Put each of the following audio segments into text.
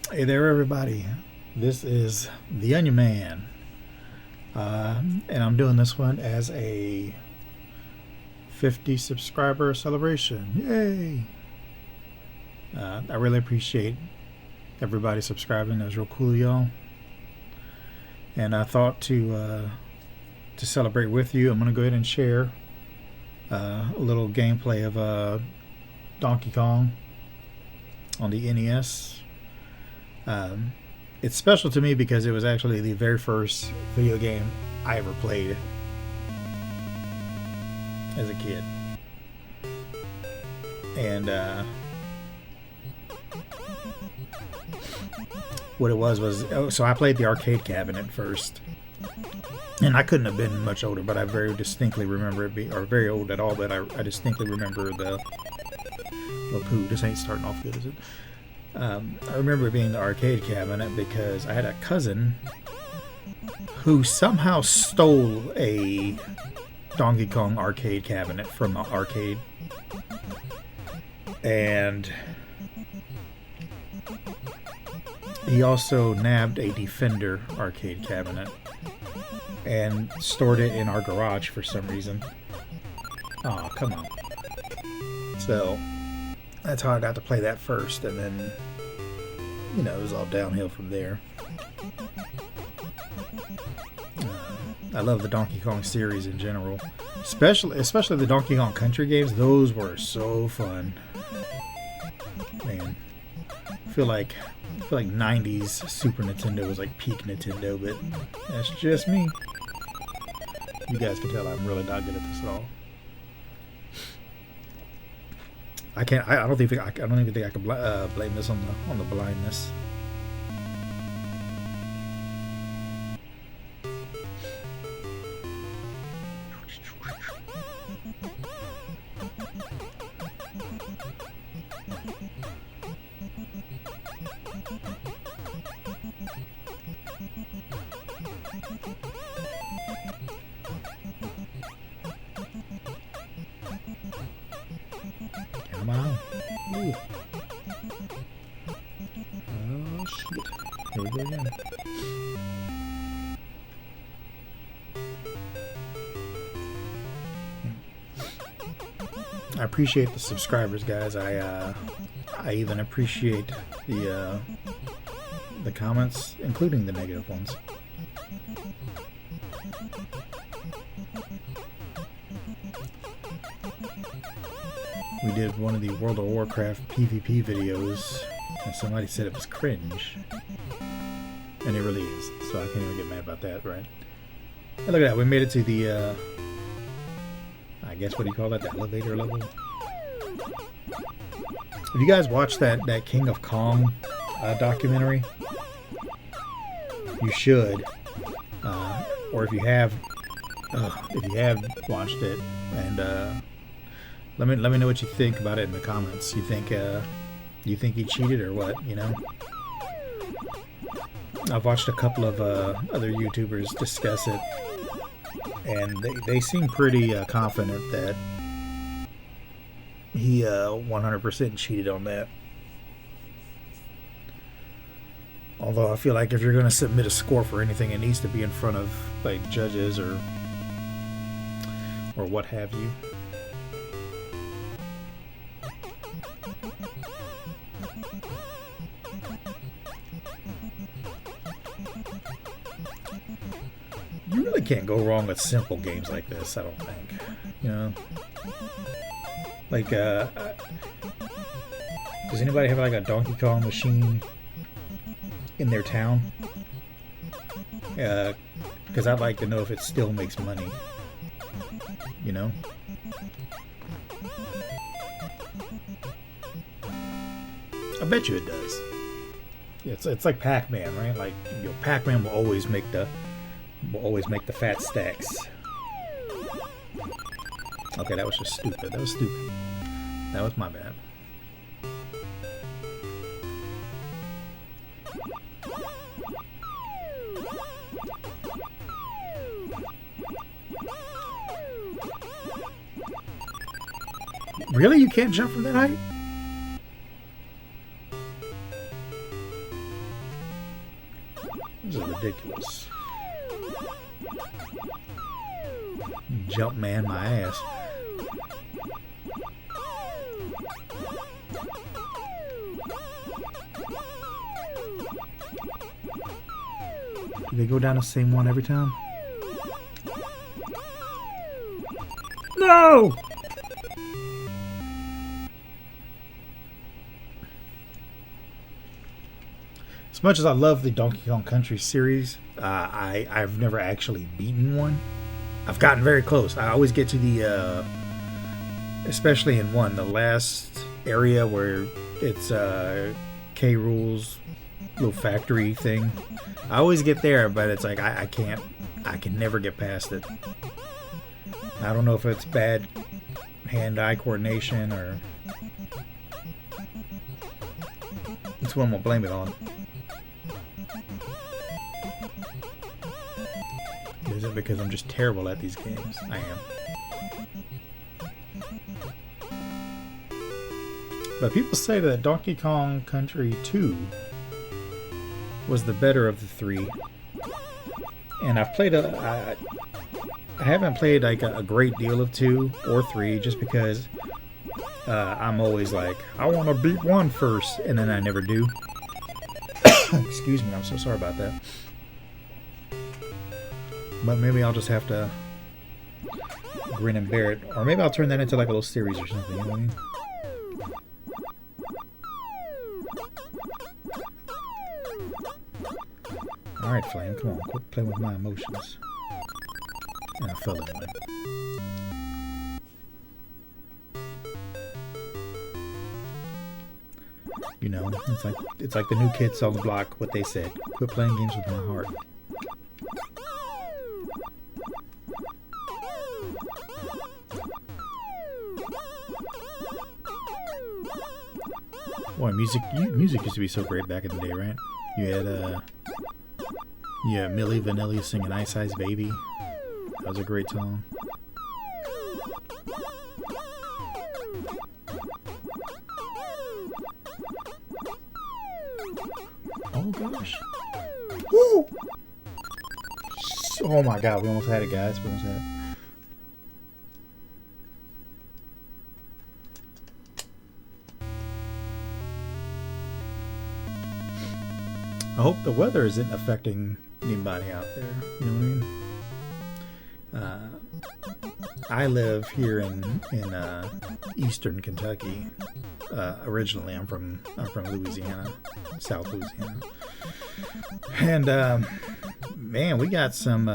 Hey there, everybody. This is the Onion Man, and I'm doing this one as a 50 subscriber celebration. Yay! I really appreciate everybody subscribing. That was real cool, y'all. And I thought to celebrate with you, I'm gonna go ahead and share a little gameplay of Donkey Kong on the NES. It's special to me because it was actually the very first video game I ever played as a kid. And what it was so I played the arcade cabinet first. And I couldn't have been much older, but I very distinctly remember it being, or very old at all, but I distinctly remember the, well, poo, this ain't starting off good, is it? I remember it being the arcade cabinet because I had a cousin who somehow stole a Donkey Kong arcade cabinet from the arcade. And he also nabbed a Defender arcade cabinet and stored it in our garage for some reason. Oh, come on. So that's how I got to play that first, and then, you know, it was all downhill from there. I love the Donkey Kong series in general, especially the Donkey Kong Country games. Those were so fun, man. I feel like 90s Super Nintendo was like peak Nintendo, but that's just me. You guys can tell I'm really not good at this at all. I don't even think I can blame this on the blindness. Come on. Ooh. Oh, shit. Here we go again. I appreciate the subscribers, guys. I even appreciate the comments, including the negative ones. We did one of the World of Warcraft PvP videos, and somebody said it was cringe. And it really is, so I can't even get mad about that, right? And look at that, we made it to the, I guess, what do you call that, the elevator level? Have you guys watched that King of Kong documentary? You should. Or if you have watched it, and let me know what you think about it in the comments. You think he cheated or what? You know, I've watched a couple of other YouTubers discuss it, and they seem pretty confident that he 100% cheated on that. Although I feel like if you're going to submit a score for anything, it needs to be in front of like judges or what have you. You really can't go wrong with simple games like this, I don't think. You know? Like, does anybody have like a Donkey Kong machine in their town? Because I'd like to know if it still makes money. You know? I bet you it does. It's like Pac-Man, right? Like, you know, Pac-Man will always make the fat stacks. Okay, that was just stupid. That was stupid. That was my bad. Really? You can't jump from that height? This is ridiculous. Jump man my ass. Do they go down the same one every time? No! As much as I love the Donkey Kong Country series, I've never actually beaten one. I've gotten very close. I always get to the, especially in one, the last area where it's K. Rool's little factory thing. I always get there, but it's like I can never get past it. I don't know if it's bad hand-eye coordination or it's what I'm gonna blame it on. Is it because I'm just terrible at these games? I am. But people say that Donkey Kong Country 2 was the better of the three. And I've played I haven't played like a great deal of 2 or 3 just because I'm always like, I want to beat 1 first, and then I never do. Excuse me, I'm so sorry about that. But maybe I'll just have to grin and bear it. Or maybe I'll turn that into like a little series or something, you know what I mean? Alright, Flame, come on, quit playing with my emotions. And I fell anyway. You know, it's like the new kids on the block, what they said. Quit playing games with my heart. Boy, music used to be so great back in the day, right? You had Milli Vanilli singing Ice Ice Baby. That was a great song. Oh gosh. Woo! Oh my god, we almost had it, guys. We almost had it. I hope the weather isn't affecting anybody out there. You know what I mean? I live here in eastern Kentucky. Originally, I'm from Louisiana, South Louisiana, and man, we got some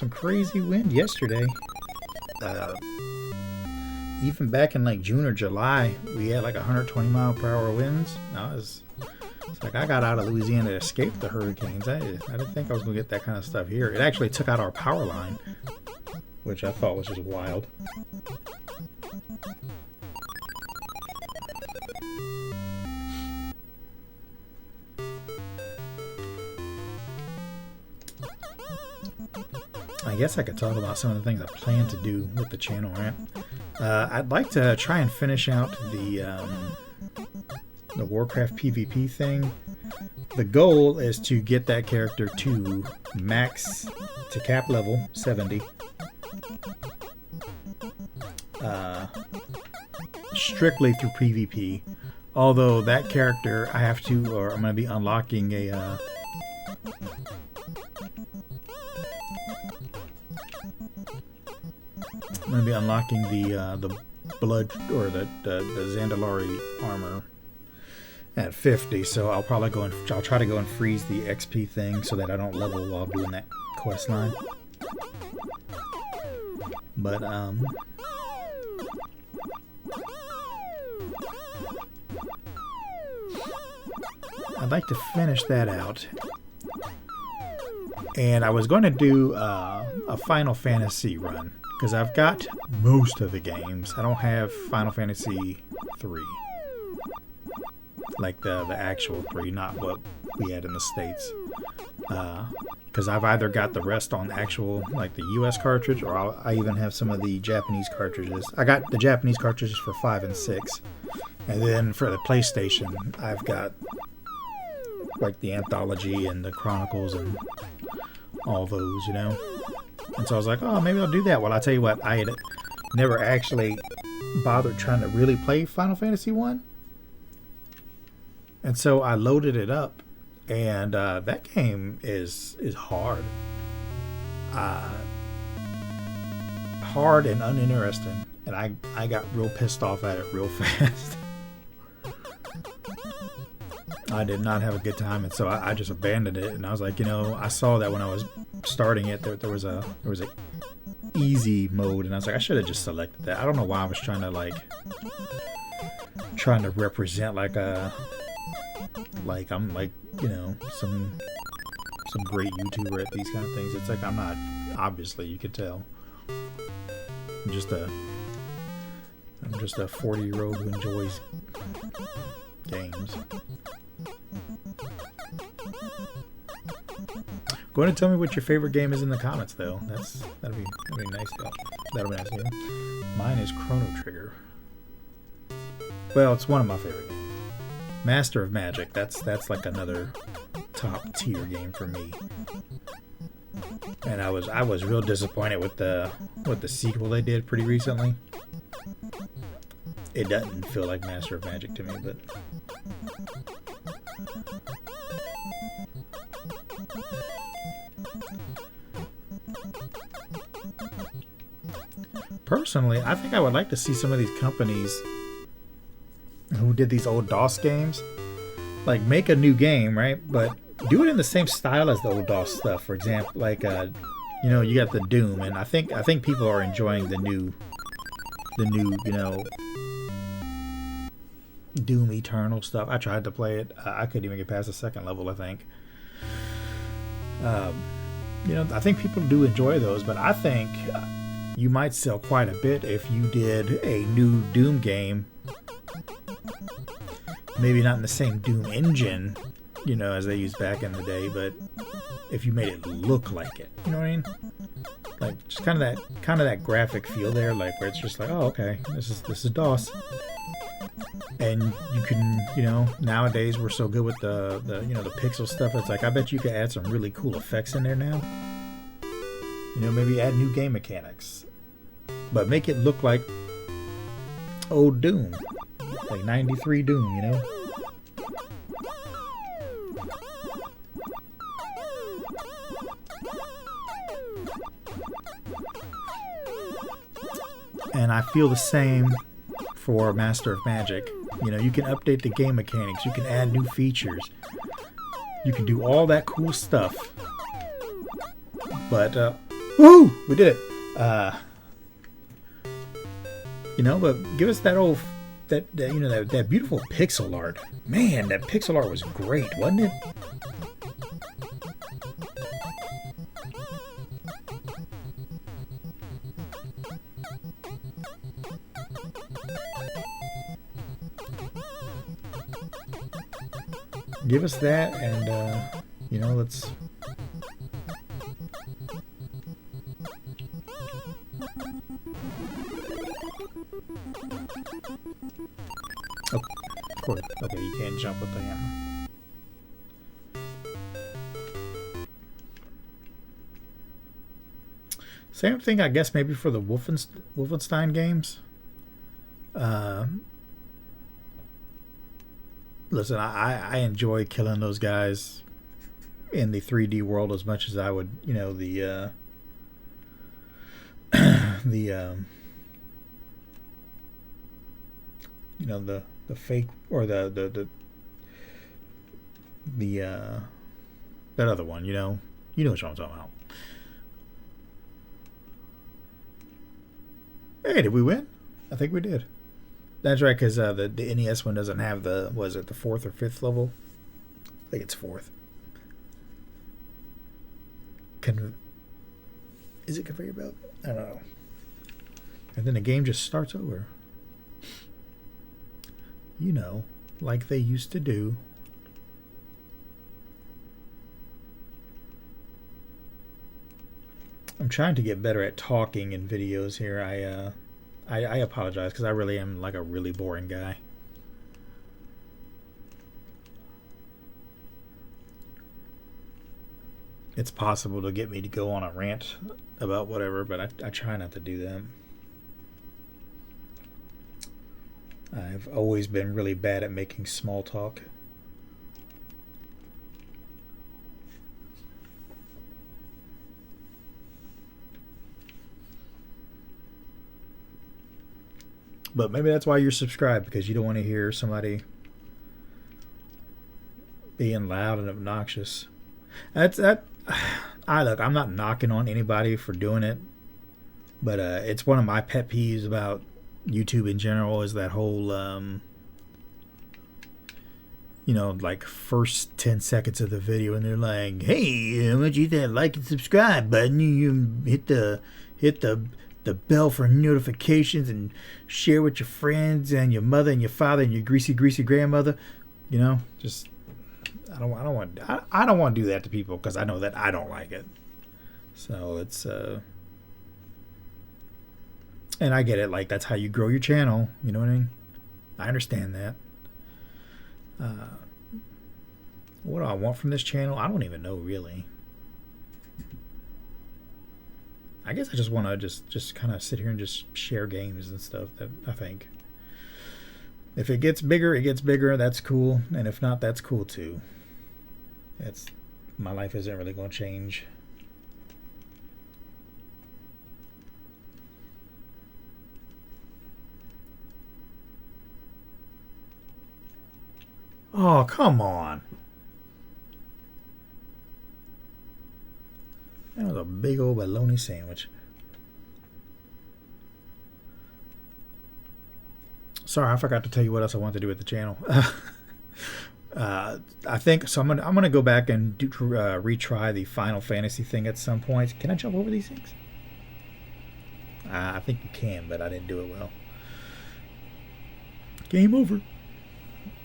crazy wind yesterday. Even back in like June or July, we had like 120-mile-per-hour winds. It's like I got out of Louisiana to escape the hurricanes. I didn't think I was going to get that kind of stuff here. It actually took out our power line, which I thought was just wild. I guess I could talk about some of the things I plan to do with the channel, right? I'd like to try and finish out the Warcraft PvP thing. The goal is to get that character to cap level 70. Strictly through PvP. Although that character I'm going to be unlocking a the blood or the Zandalari armor at 50, so I'll try to go and freeze the XP thing so that I don't level while doing that quest line. But I'd like to finish that out. And I was going to do a Final Fantasy run because I've got most of the games. I don't have Final Fantasy 3. Like the actual 3, not what we had in the States. Because I've either got the rest on actual, like the US cartridge, or I even have some of the Japanese cartridges. I got the Japanese cartridges for 5 and 6. And then for the PlayStation, I've got like the anthology and the chronicles and all those, you know. And so I was like, oh, maybe I'll do that. Well, I'll tell you what, I had never actually bothered trying to really play Final Fantasy 1. And so I loaded it up, and that game is hard. Hard and uninteresting. And I got real pissed off at it real fast. I did not have a good time, and so I just abandoned it. And I was like, you know, I saw that when I was starting it, there was a easy mode, and I was like, I should have just selected that. I don't know why I was trying to represent like I'm like, you know, some great YouTuber at these kind of things. It's like I'm not. Obviously, you could tell. I'm just a 40-year-old who enjoys games. Go ahead and tell me what your favorite game is in the comments, though. That'd be nice. That'll be nice. Mine is Chrono Trigger. Well, it's one of my favorite games. Master of Magic. That's like another top tier game for me. And I was real disappointed with the sequel they did pretty recently. It doesn't feel like Master of Magic to me, but personally, I think I would like to see some of these companies who did these old DOS games, like make a new game, right? But do it in the same style as the old DOS stuff. For example, like you know, you got the Doom, and I think people are enjoying the new, you know, Doom Eternal stuff. I tried to play it. I couldn't even get past the second level, I think. You know, I think people do enjoy those, but I think you might sell quite a bit if you did a new Doom game. Maybe not in the same Doom engine, you know, as they used back in the day, but if you made it look like it, you know what I mean? Like just kind of that graphic feel there, like where it's just like, oh, okay, this is DOS. And you can, you know, nowadays we're so good with the you know, the pixel stuff. It's like, I bet you could add some really cool effects in there now. You know, maybe add new game mechanics, but make it look like old Doom, like 93 Doom, you know. And I feel the same for Master of Magic. You know, you can update the game mechanics, you can add new features, you can do all that cool stuff. But woo, we did it. You know, but give us that old that you know, that beautiful pixel art. Man, that pixel art was great, wasn't it? Give us that, and you know, let's. Oh, of course. Okay, you can't jump with the hammer. Same thing, I guess, maybe for the Wolfenstein games. Listen, I enjoy killing those guys in the 3D world as much as I would, you know, the you know, the fake, or the that other one, you know what I'm talking about. Hey, did we win? I think we did. That's right, because the NES one doesn't have the, was it the 4th or 5th level? I think it's 4th. Is it conveyor belt? I don't know. And then the game just starts over. You know, like they used to do. I'm trying to get better at talking in videos here. I apologize, because I really am like a really boring guy. it's possible to get me to go on a rant about whatever, but I try not to do that. I've always been really bad at making small talk. But maybe that's why you're subscribed, because you don't want to hear somebody being loud and obnoxious. Look, I'm not knocking on anybody for doing it, but it's one of my pet peeves about YouTube in general is that whole like first 10 seconds of the video and they're like, hey, I want you to hit that like and subscribe button, you hit the bell for notifications and share with your friends and your mother and your father and your greasy grandmother. Just I don't want to do that to people, because I know that I don't like it. So it's and I get it, like that's how you grow your channel, you know what I mean? I understand that. What do I want from this channel? I don't even know, really. I guess I just want to just kind of sit here and just share games and stuff. That I think if it gets bigger, it gets bigger. That's cool, and if not, that's cool too. My life isn't really going to change. Oh, come on. That was a big old bologna sandwich. Sorry, I forgot to tell you what else I wanted to do with the channel. I think so. I'm gonna go back and retry the Final Fantasy thing at some point. Can I jump over these things? I think you can, but I didn't do it well. Game over.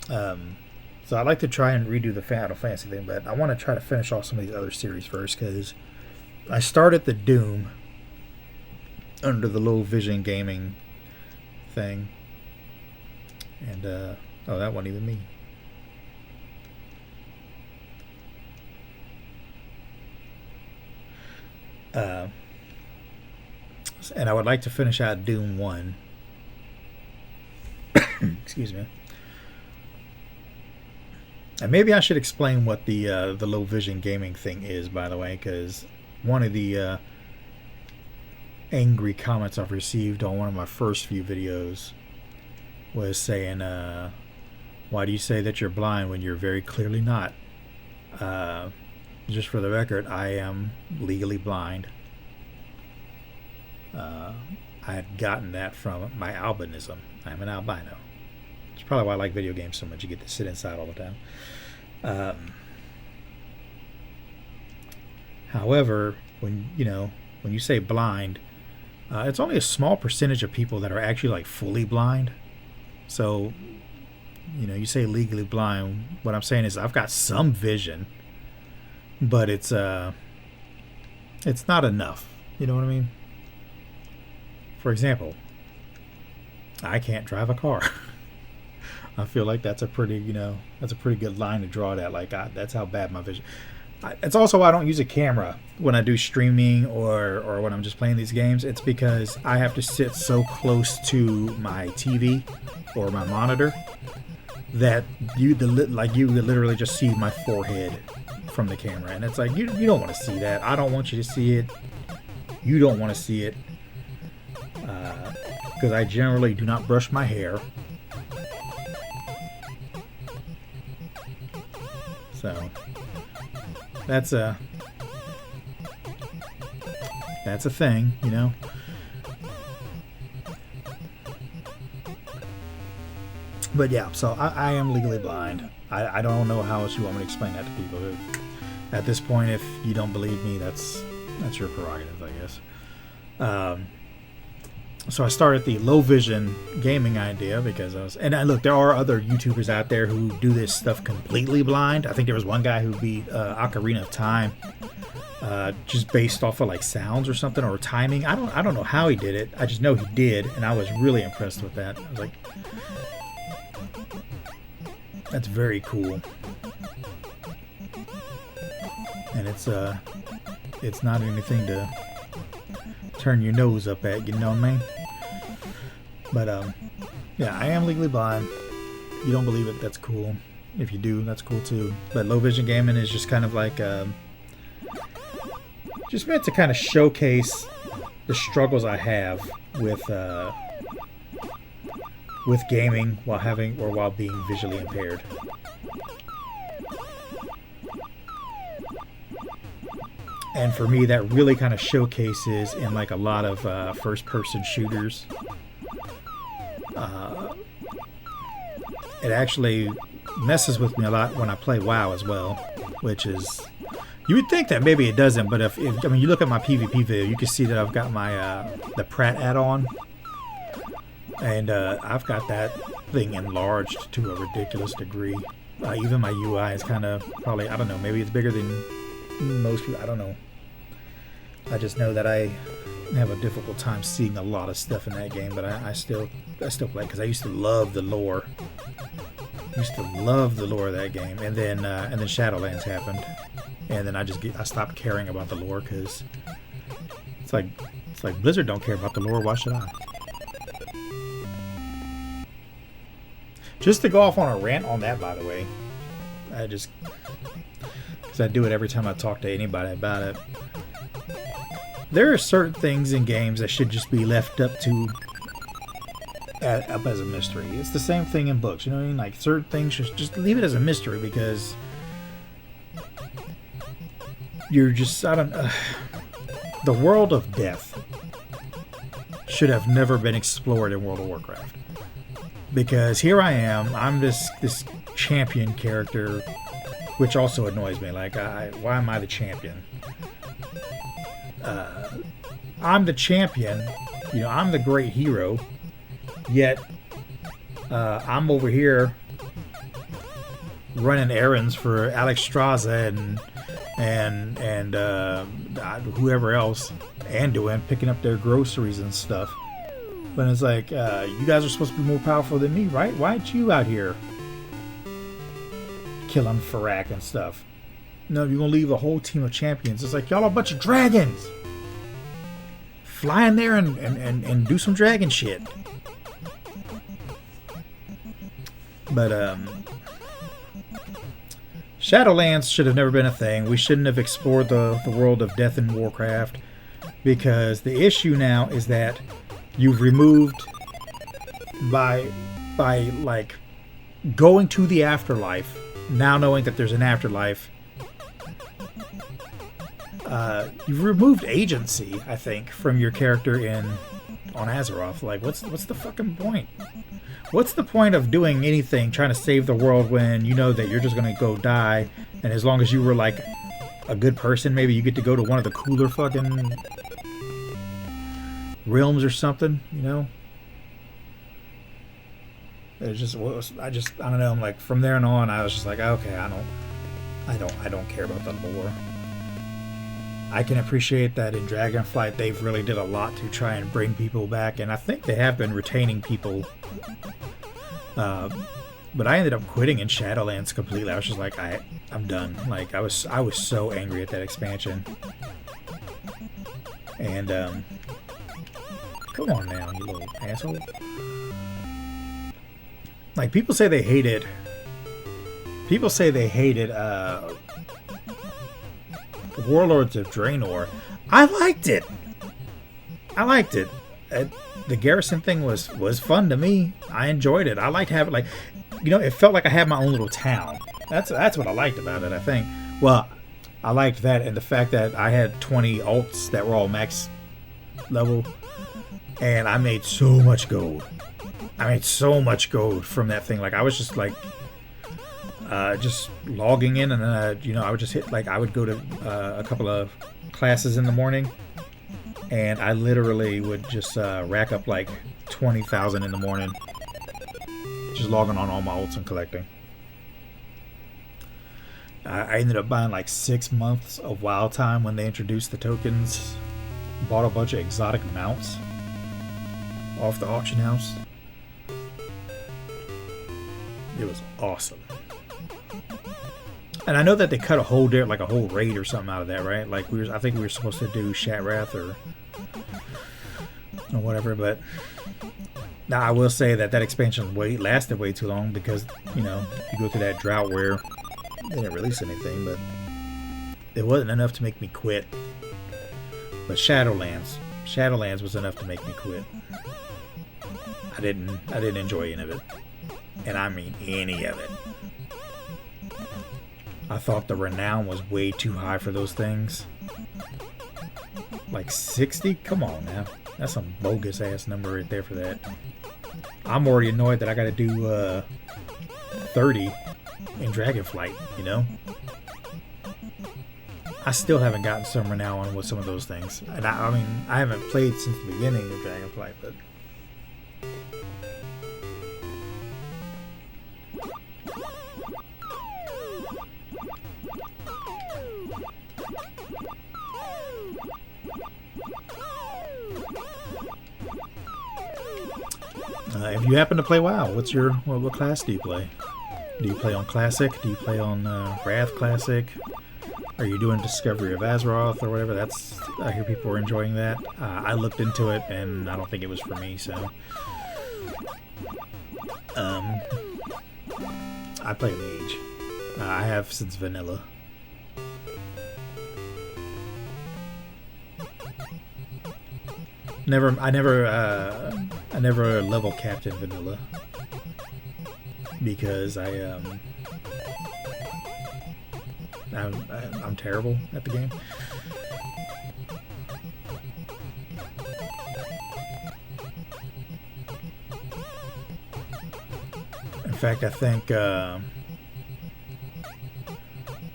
So I'd like to try and redo the Final Fantasy thing, but I want to try to finish off some of these other series first, because I started the Doom under the Low Vision Gaming thing, and oh, that wasn't even me. And I would like to finish out Doom 1. Excuse me. And maybe I should explain what the Low Vision Gaming thing is, by the way, because one of the angry comments I've received on one of my first few videos was saying, why do you say that you're blind when you're very clearly not? Just for the record, I am legally blind. I had gotten that from my albinism. I'm an albino. It's probably why I like video games so much. You get to sit inside all the time. However, when you say blind, it's only a small percentage of people that are actually like fully blind. So, you say legally blind. What I'm saying is I've got some vision, but it's not enough. You know what I mean? For example, I can't drive a car. I feel like that's a pretty good line to draw that. Like that's how bad my vision. It's also why I don't use a camera when I do streaming or when I'm just playing these games. It's because I have to sit so close to my TV or my monitor that you literally just see my forehead from the camera, and it's like you don't want to see that. I don't want you to see it. You don't want to see it, because I generally do not brush my hair. So that's a thing, But yeah, so I am legally blind. I don't know how else you want me to explain that to people. At this point, if you don't believe me, that's your prerogative, I guess. So I started the Low Vision Gaming idea because look, there are other YouTubers out there who do this stuff completely blind. I think there was one guy who beat Ocarina of Time just based off of like sounds or something, or timing. I don't know how he did it. I just know he did, and I was really impressed with that. I was like, that's very cool. and it's not anything to turn your nose up at, you know what I mean? But yeah, I am legally blind. You don't believe it, that's cool. If you do, that's cool too. But low vision gaming is just kind of like just meant to kind of showcase the struggles I have with gaming while being visually impaired. And for me, that really kind of showcases in like a lot of first-person shooters. It actually messes with me a lot when I play WoW as well, which is, you would think that maybe it doesn't, but if I mean, you look at my PvP video, you can see that I've got my the Pratt add-on, and I've got that thing enlarged to a ridiculous degree. Even my UI is kind of probably, I don't know, maybe it's bigger than most people, I don't know. I just know that I have a difficult time seeing a lot of stuff in that game, but I still play because I used to love the lore. I used to love the lore of that game, and then Shadowlands happened, and then I stopped caring about the lore because it's like Blizzard don't care about the lore. Why should I? Just to go off on a rant on that, by the way, because I do it every time I talk to anybody about it. There are certain things in games that should just be left up as a mystery. It's the same thing in books, you know what I mean? Like, certain things just leave it as a mystery because you're just, I don't the world of death should have never been explored in World of Warcraft. Because here I am, I'm this champion character, which also annoys me. Like, why am I the champion? I'm the champion, you know, I'm the great hero, yet I'm over here running errands for Alex Straza and whoever else, Anduin, picking up their groceries and stuff. But it's like, you guys are supposed to be more powerful than me, right? Why aren't you out here killing Farak and stuff? No, you're gonna leave a whole team of champions. It's like, y'all are a bunch of dragons. Fly in there and do some dragon shit. But Shadowlands should have never been a thing. We shouldn't have explored the world of death in Warcraft, because the issue now is that you've removed by like going to the afterlife, now knowing that there's an afterlife. You've removed agency, I think, from your character on Azeroth. Like, what's the fucking point? What's the point of doing anything, trying to save the world, when you know that you're just gonna go die? And as long as you were like a good person, maybe you get to go to one of the cooler fucking realms or something, you know? It's just, I don't know. I'm like, from there on, I was just like, okay, I don't care about the lore. I can appreciate that in Dragonflight they've really did a lot to try and bring people back, and I think they have been retaining people. But I ended up quitting in Shadowlands completely. I was just like, I'm done. Like, I was so angry at that expansion. And come on now, you little asshole. Like, people say they hate it. People say they hated Warlords of Draenor. I liked it. The garrison thing was fun to me. I enjoyed it. I liked having, like, you know, it felt like I had my own little town. That's what I liked about it, I think. Well, I liked that, and the fact that I had 20 alts that were all max level, and I made so much gold. I made so much gold from that thing. Like, I was just like, just logging in, and then you know, I would just hit, like, I would go to a couple of classes in the morning, and I literally would just rack up like 20,000 in the morning, just logging on all my ults and collecting. I ended up buying like 6 months of WoW time when they introduced the tokens. Bought a bunch of exotic mounts off the auction house. It was awesome. And I know that they cut a whole like a whole raid or something out of that, right? Like I think we were supposed to do Shattrath or whatever, but now I will say that expansion lasted way too long because, you know, you go through that drought where they didn't release anything, but it wasn't enough to make me quit. But Shadowlands was enough to make me quit. I didn't enjoy any of it. And I mean any of it. I thought the renown was way too high for those things. Like 60? Come on now. That's some bogus ass number right there for that. I'm already annoyed that I gotta do 30 in Dragonflight, you know? I still haven't gotten some renown with some of those things. And I mean, I haven't played since the beginning of Dragonflight, but... if you happen to play WoW, what class do you play? Do you play on Classic? Do you play on Wrath Classic? Are you doing Discovery of Azeroth or whatever? I hear people are enjoying that. I looked into it and I don't think it was for me, so I play Mage. I have since vanilla. I never level capped in vanilla because I'm terrible at the game. In fact, I think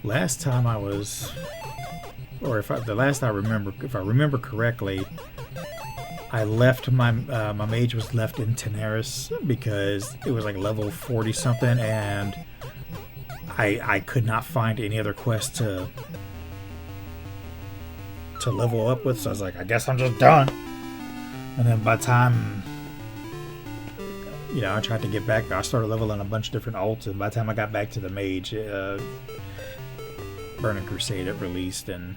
last time I was, or if I remember correctly, I left my mage was left in Tenaris because it was like level 40 something, and I could not find any other quests to level up with. So I was like, I guess I'm just done. And then by the time, you know, I tried to get back, I started leveling a bunch of different alts, and by the time I got back to the mage, Burning Crusade had released, and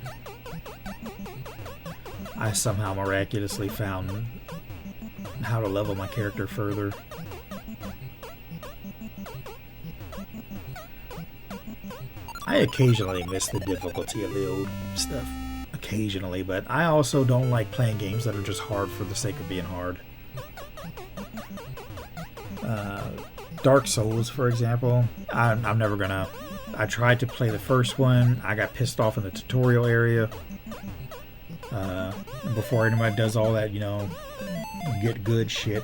I somehow miraculously found how to level my character further. I occasionally miss the difficulty of the old stuff. Occasionally, but I also don't like playing games that are just hard for the sake of being hard. Dark Souls, for example, I'm never gonna... I tried to play the first one. I got pissed off in the tutorial area. Before anybody does all that, you know, get good shit.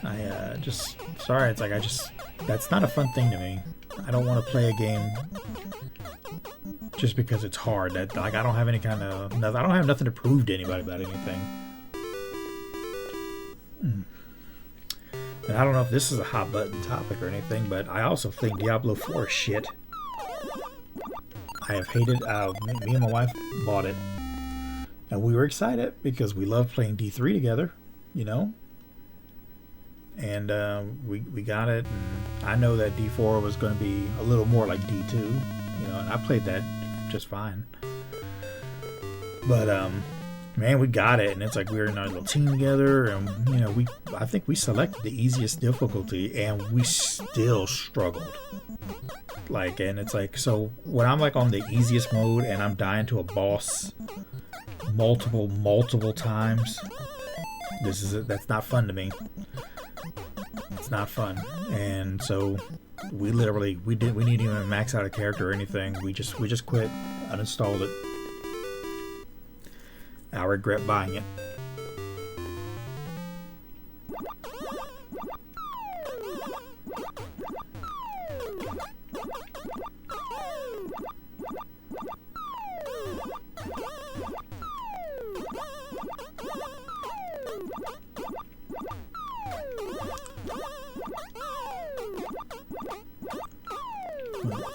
It's like that's not a fun thing to me. I don't want to play a game just because it's hard. I don't have any kind of, I don't have nothing to prove to anybody about anything. And I don't know if this is a hot button topic or anything, but I also think Diablo 4 is shit. I have hated, me and my wife bought it, and we were excited because we love playing D3 together, you know, and we got it, and I know that D4 was going to be a little more like D2, you know, and I played that just fine, but man, we got it, and it's like we were in our little team together, and you know, I think we selected the easiest difficulty, and we still struggled. Like, and it's like, so when I'm like on the easiest mode and I'm dying to a boss multiple times, that's not fun to me. It's not fun. And so we didn't even max out a character or anything. We just quit, uninstalled it. I regret buying it.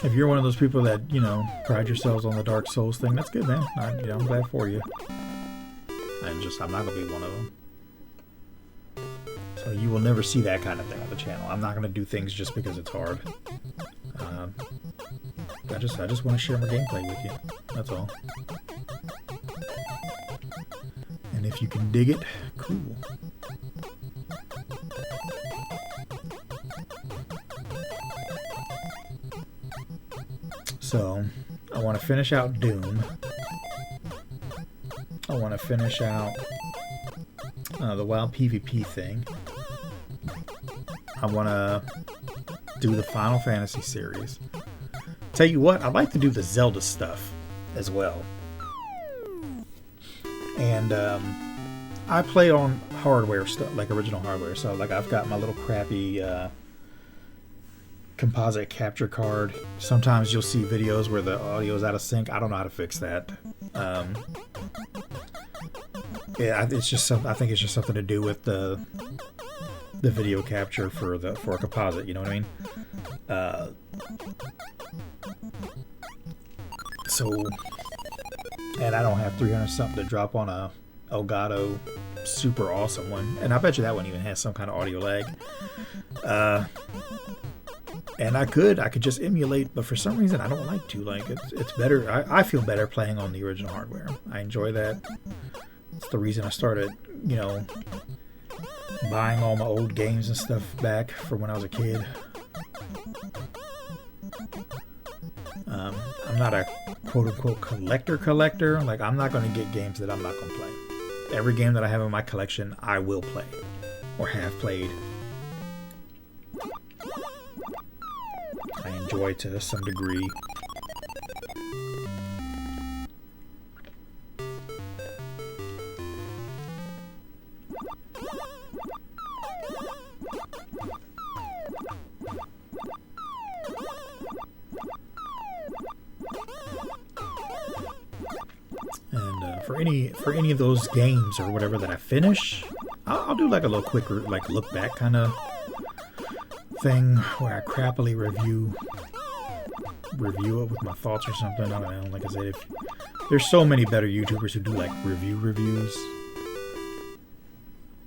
If you're one of those people that, you know, pride yourselves on the Dark Souls thing, that's good, man. I'm glad for you. I'm not going to be one of them. So you will never see that kind of thing on the channel. I'm not going to do things just because it's hard. I just want to share my gameplay with you. That's all. And if you can dig it, cool. So, I want to finish out Doom. I want to finish out the WoW PvP thing. I want to do the Final Fantasy series. Tell you what, I'd like to do the Zelda stuff as well. And I play on hardware stuff, like original hardware. So like I've got my little crappy composite capture card. Sometimes you'll see videos where the audio is out of sync. I don't know how to fix that. Yeah, it's just I think it's just something to do with the video capture for a composite. You know what I mean? So, and I don't have 300 something to drop on a Elgato super awesome one, and I bet you that one even has some kind of audio lag. And I could just emulate, but for some reason I don't like to. Like it's better. I feel better playing on the original hardware. I enjoy that. It's the reason I started, you know, buying all my old games and stuff back from when I was a kid. I'm not a quote-unquote collector. Like, I'm not going to get games that I'm not going to play. Every game that I have in my collection, I will play. Or have played. I enjoy to some degree. For any of those games or whatever that I finish, I'll do like a little quick like look back kind of thing where I crappily review it with my thoughts or something. I don't know. Like I said, there's so many better YouTubers who do like reviews,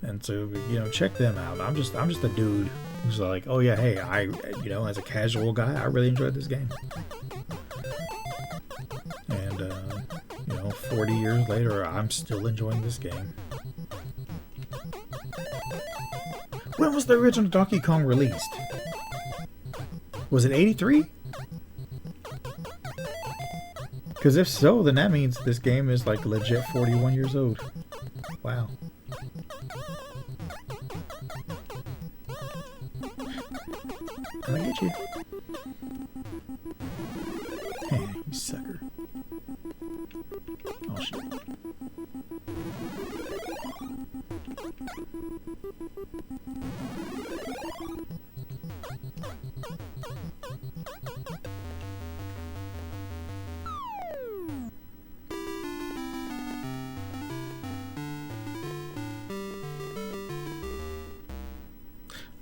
and so you know, check them out. I'm just a dude who's like, oh yeah, hey, you know, as a casual guy, I really enjoyed this game. And you know, 40 years later, I'm still enjoying this game. When was the original Donkey Kong released? Was it 83? Because if so, then that means this game is like legit 41 years old. Wow. I'm gonna get you. Hey, you sucker. Oh shit.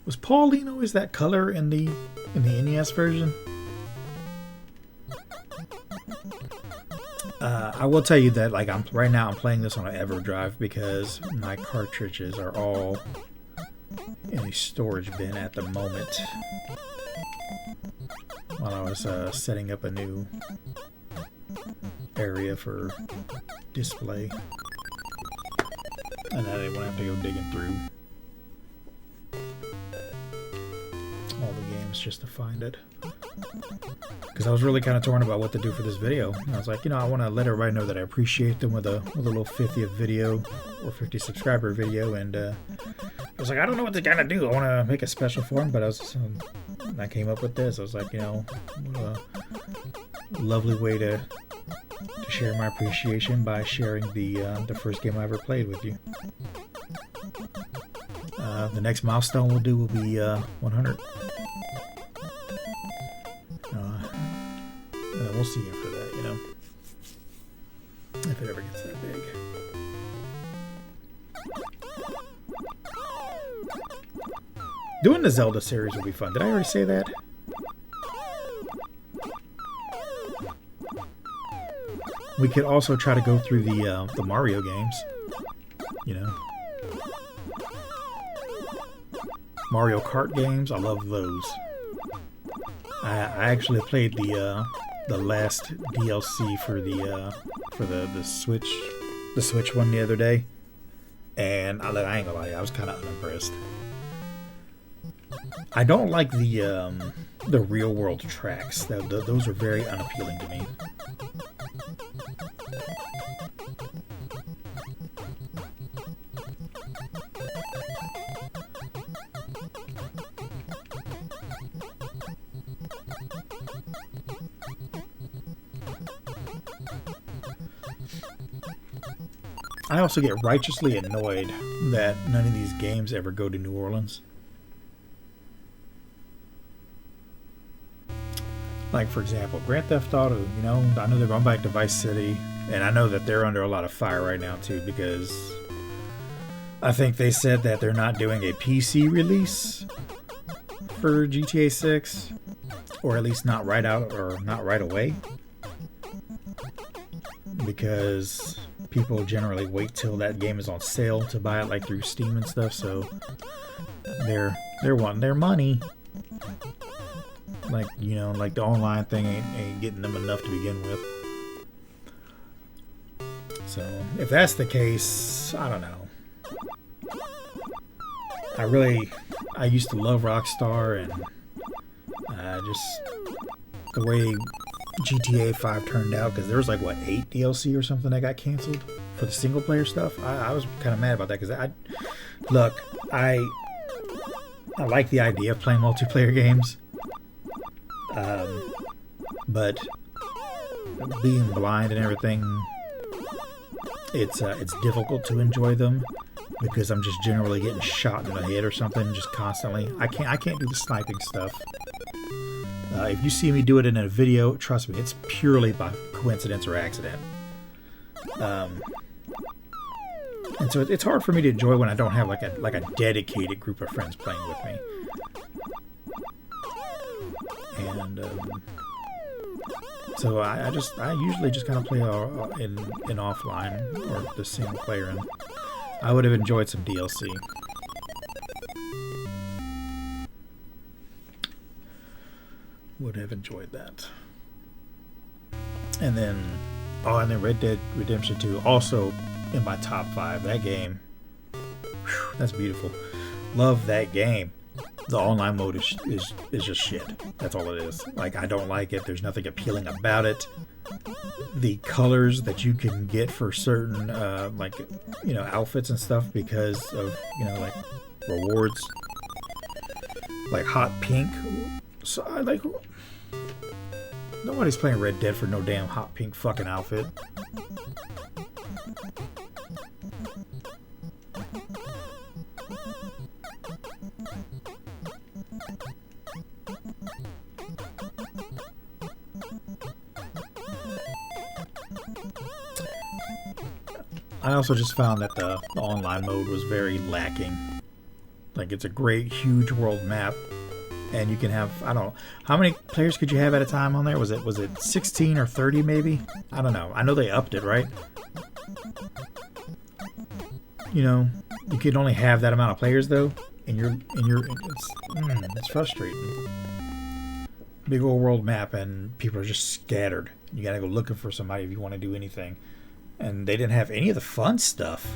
Was Pauline always that color in the NES version? I will tell you that, like, right now I'm playing this on an EverDrive because my cartridges are all in a storage bin at the moment. While I was setting up a new area for display, and I didn't want to have to go digging through all the games just to find it. Because I was really kind of torn about what to do for this video. And I was like, you know, I want to let everybody know that I appreciate them with a little 50th video or 50 subscriber video. And I was like, I don't know what to kind of do. I want to make a special for them, but I came up with this. I was like, you know, a lovely way to share my appreciation by sharing the first game I ever played with you. The next milestone we'll do will be 100. We'll see after that, you know, if it ever gets that big. Doing the Zelda series will be fun. Did I already say that? We could also try to go through the Mario games, you know. Mario Kart games, I love those. I actually played the last DLC for the Switch one the other day, and I ain't gonna lie, I was kind of unimpressed. I don't like the real world tracks. Those are very unappealing to me. I also get righteously annoyed that none of these games ever go to New Orleans. Like, for example, Grand Theft Auto, you know, I know they're going back to Vice City, and I know that they're under a lot of fire right now, too, because I think they said that they're not doing a PC release for GTA 6, or at least not right out, or not right away, because people generally wait till that game is on sale to buy it, like through Steam and stuff, so they're wanting their money. Like, you know, like the online thing ain't getting them enough to begin with. So, if that's the case, I don't know. I used to love Rockstar, and just the way GTA 5 turned out, because there was like, what, 8 DLC or something that got canceled for the single player stuff. I was kind of mad about that, because I like the idea of playing multiplayer games. But being blind and everything, it's difficult to enjoy them, because I'm just generally getting shot in the head or something just constantly. I can't do the sniping stuff. If you see me do it in a video, trust me, it's purely by coincidence or accident. And so it's hard for me to enjoy when I don't have like a dedicated group of friends playing with me. And so I usually just kind of play in offline or the single player, and I would have enjoyed some DLC. Would have enjoyed that. And then Red Dead Redemption 2, also in my top 5. That game, whew, that's beautiful. Love that game. The online mode is just shit. That's all it is. Like, I don't like it. There's nothing appealing about it. The colors that you can get for certain, like, you know, outfits and stuff because of, you know, like, rewards. Like hot pink. So, nobody's playing Red Dead for no damn hot pink fucking outfit. I also just found that the online mode was very lacking. Like, it's a great, huge world map, and you can have, I don't know, how many players could you have at a time on there? Was it 16 or 30 maybe? I don't know. I know they upped it, right? You know, you can only have that amount of players though, and it's frustrating. Big old world map, and people are just scattered. You gotta go looking for somebody if you want to do anything. And they didn't have any of the fun stuff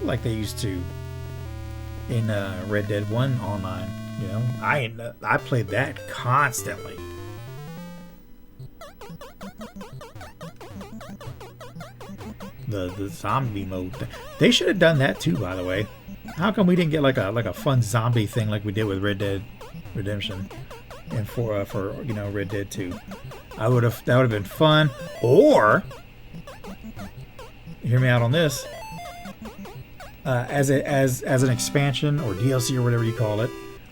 like they used to in Red Dead 1 online. You know, I played that constantly. The zombie mode. They should have done that too, by the way. How come we didn't get like a fun zombie thing like we did with Red Dead Redemption and for you know, Red Dead 2? That would have been fun. Or hear me out on this. As an expansion or DLC or whatever you call it,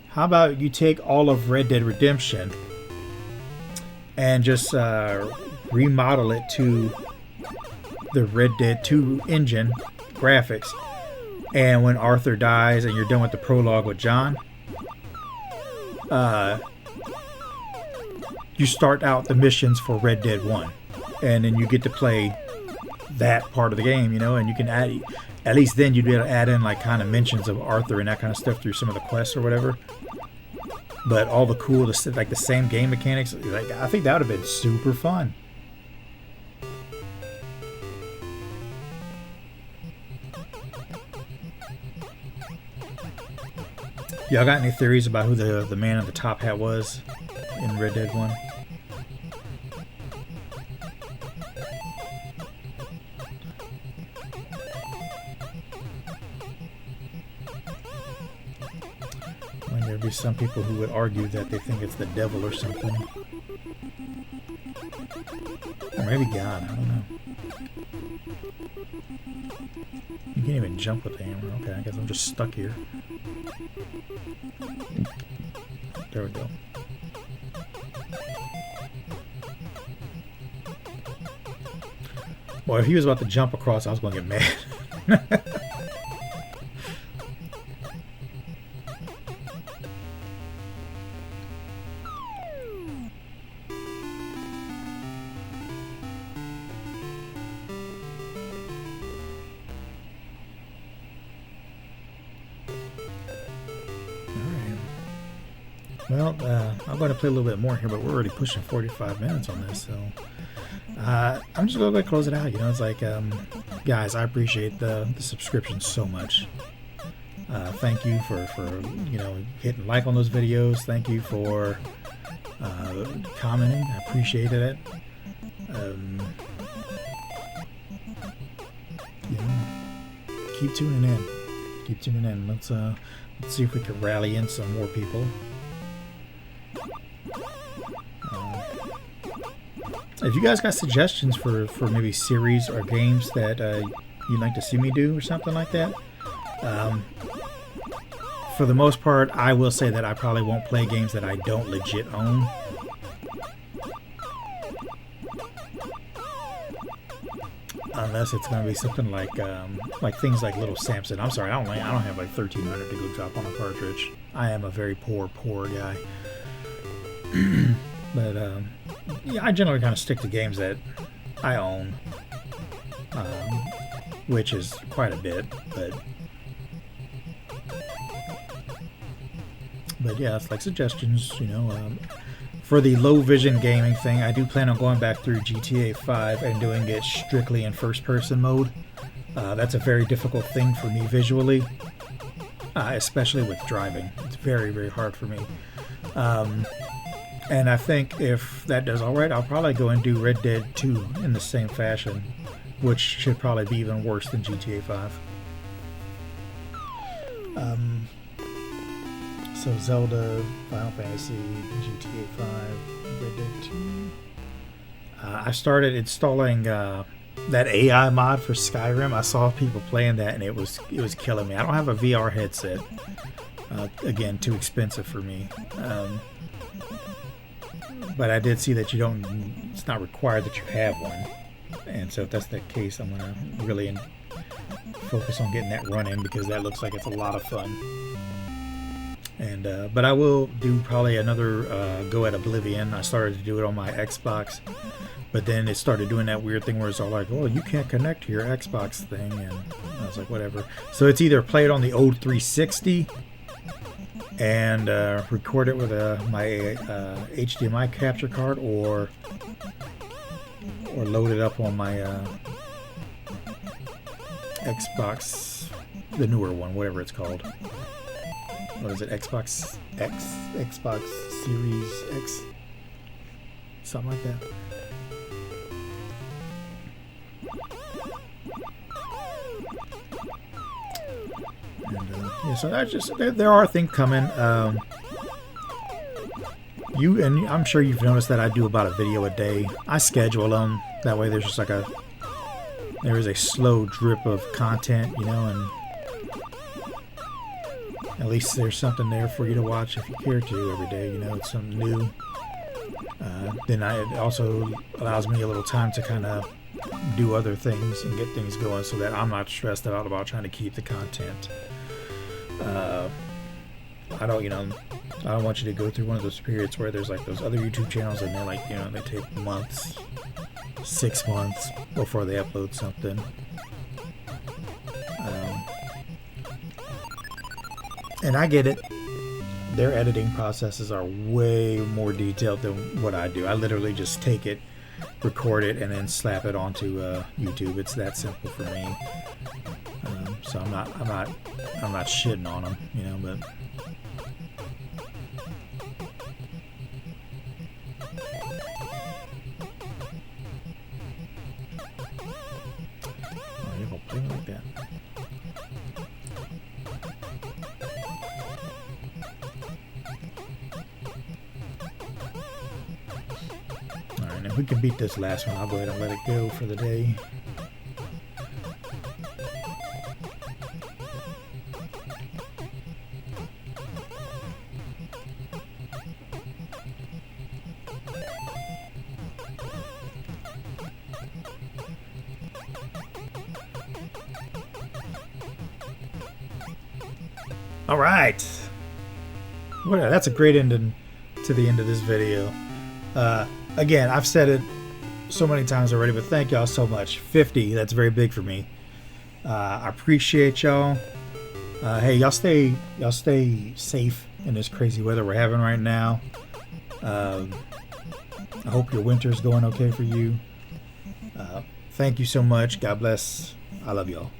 how about you take all of Red Dead Redemption and just remodel it to the Red Dead 2 engine graphics, and when Arthur dies and you're done with the prologue with John, you start out the missions for Red Dead 1, and then you get to play that part of the game, you know, and you can add, at least then you'd be able to add in like kind of mentions of Arthur and that kind of stuff through some of the quests or whatever. but all the cool, like the same game mechanics. Like I think that would have been super fun. Y'all got any theories about who the man in the top hat was in Red Dead 1? Well, there'd be some people who would argue that they think it's the devil or something. Or maybe God, I don't know. You can't even jump with the hammer. Okay, I guess I'm just stuck here. There we go. Well, if he was about to jump across, I was going to get mad. Well, I'm going to play a little bit more here, but we're already pushing 45 minutes on this, so I'm just going to close it out. You know, it's like, guys, I appreciate the subscription so much. Thank you for you know, hitting like on those videos. Thank you for commenting. I appreciated it. You know, keep tuning in. Keep tuning in. Let's see if we can rally in some more people. If you guys got suggestions for maybe series or games that you'd like to see me do or something like that, for the most part, I will say that I probably won't play games that I don't legit own. Unless it's going to be something like things like Little Samson. I'm sorry, I don't have like 1,300 to go drop on a cartridge. I am a very poor guy. But yeah, I generally kind of stick to games that I own, which is quite a bit. But yeah, it's like suggestions, you know. For the low vision gaming thing, I do plan on going back through GTA 5 and doing it strictly in first person mode. That's a very difficult thing for me visually, especially with driving. It's very, very hard for me. And I think if that does alright, I'll probably go and do Red Dead 2 in the same fashion, which should probably be even worse than GTA 5. So Zelda, Final Fantasy, GTA 5, Red Dead 2. I started installing that AI mod for Skyrim. I saw people playing that and it was killing me. I don't have a VR headset. Again, too expensive for me. But I did see that it's not required that you have one. And so if that's the case, I'm going to really focus on getting that running because that looks like it's a lot of fun. And but I will do probably another go at Oblivion. I started to do it on my Xbox, but then it started doing that weird thing where it's all like, oh, you can't connect to your Xbox thing, and I was like, whatever. So it's either play it on the old 360 and record it with my HDMI capture card, or load it up on my Xbox, the newer one, whatever it's called. What is it? Xbox X? Xbox Series X? Something like that. And, yeah, so that's just, there are things coming. I'm sure you've noticed that I do about a video a day. I schedule them. That way there's just like there is a slow drip of content, you know, and at least there's something there for you to watch if you care to every day. You know, it's something new. Then it also allows me a little time to kind of do other things and get things going so that I'm not stressed out about trying to keep the content. I don't want you to go through one of those periods where there's like those other YouTube channels and they're like, you know, they take months, 6 months before they upload something. And I get it, their editing processes are way more detailed than what I do. I literally just take it, record it, and then slap it onto YouTube. It's that simple for me. So I'm not shitting on them, you know, but. Oh, you're gonna play me like that. Alright, and if we can beat this last one, I'll go ahead and let it go for the day. All right. Well, that's a great ending to the end of this video. Again, I've said it so many times already, but thank y'all so much. 50, that's very big for me. I appreciate y'all. Hey, y'all stay safe in this crazy weather we're having right now. I hope your winter's going okay for you. Thank you so much. God bless. I love y'all.